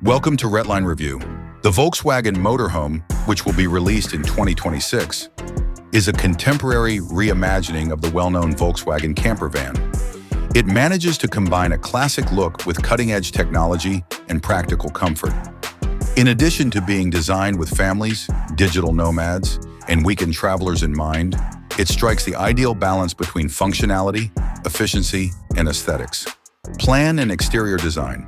Welcome to Redline Review. The Volkswagen Motorhome, which will be released in 2026, is a contemporary reimagining of the well-known Volkswagen camper van. It manages to combine a classic look with cutting-edge technology and practical comfort. In addition to being designed with families, digital nomads, and weekend travelers in mind, it strikes the ideal balance between functionality, efficiency, and aesthetics. Plan and exterior design.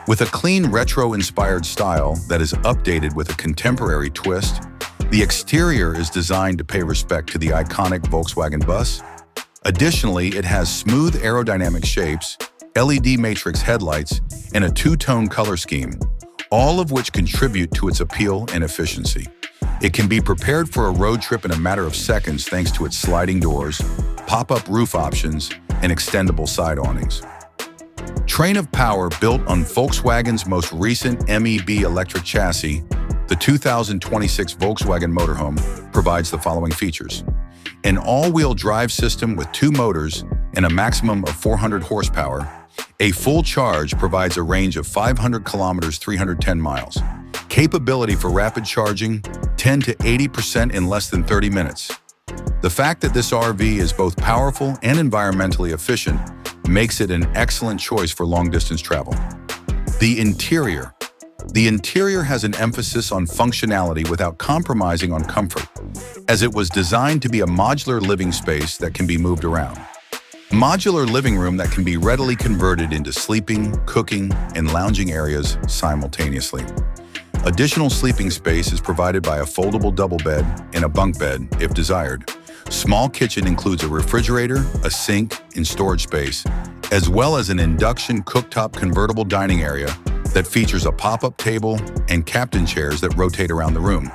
With a clean retro-inspired style that is updated with a contemporary twist, the exterior is designed to pay respect to the iconic Volkswagen Bus. Additionally, it has smooth aerodynamic shapes, LED matrix headlights, and a two-tone color scheme, all of which contribute to its appeal and efficiency. It can be prepared for a road trip in a matter of seconds thanks to its sliding doors, pop-up roof options, and extendable side awnings. Train of power built on Volkswagen's most recent MEB electric chassis, the 2026 Volkswagen Motorhome provides the following features: an all-wheel drive system with 2 motors and a maximum of 400 horsepower. A full charge provides a range of 500 kilometers, 310 miles. Capability for rapid charging, 10 to 80% in less than 30 minutes. The fact that this RV is both powerful and environmentally efficient makes it an excellent choice for long-distance travel. The interior. The interior has an emphasis on functionality without compromising on comfort, as it was designed to be a modular living space that can be moved around. Modular living room that can be readily converted into sleeping, cooking, and lounging areas simultaneously. Additional sleeping space is provided by a foldable double bed and a bunk bed if desired. Small kitchen includes a refrigerator, a sink, and storage space, as well as an induction cooktop convertible dining area that features a pop-up table and captain chairs that rotate around the room.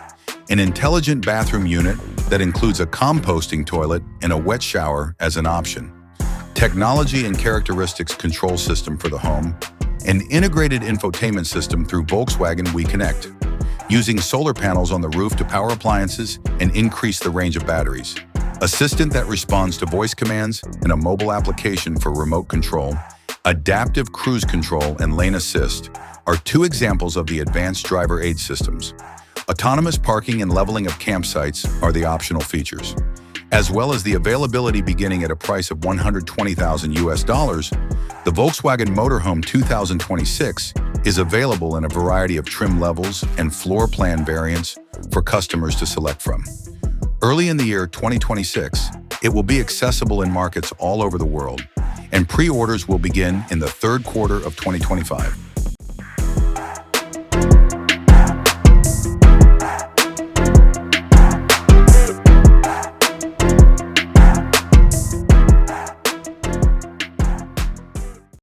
An intelligent bathroom unit that includes a composting toilet and a wet shower as an option. Technology and characteristics control system for the home. An integrated infotainment system through Volkswagen WeConnect, using solar panels on the roof to power appliances and increase the range of batteries. Assistant that responds to voice commands and a mobile application for remote control. Adaptive cruise control and lane assist are 2 examples of the advanced driver aid systems. Autonomous parking and leveling of campsites are the optional features, as well as the availability beginning at a price of $120,000. The Volkswagen Motorhome 2026 is available in a variety of trim levels and floor plan variants for customers to select from. Early in the year 2026, it will be accessible in markets all over the world, and pre-orders will begin in the 3rd quarter of 2025.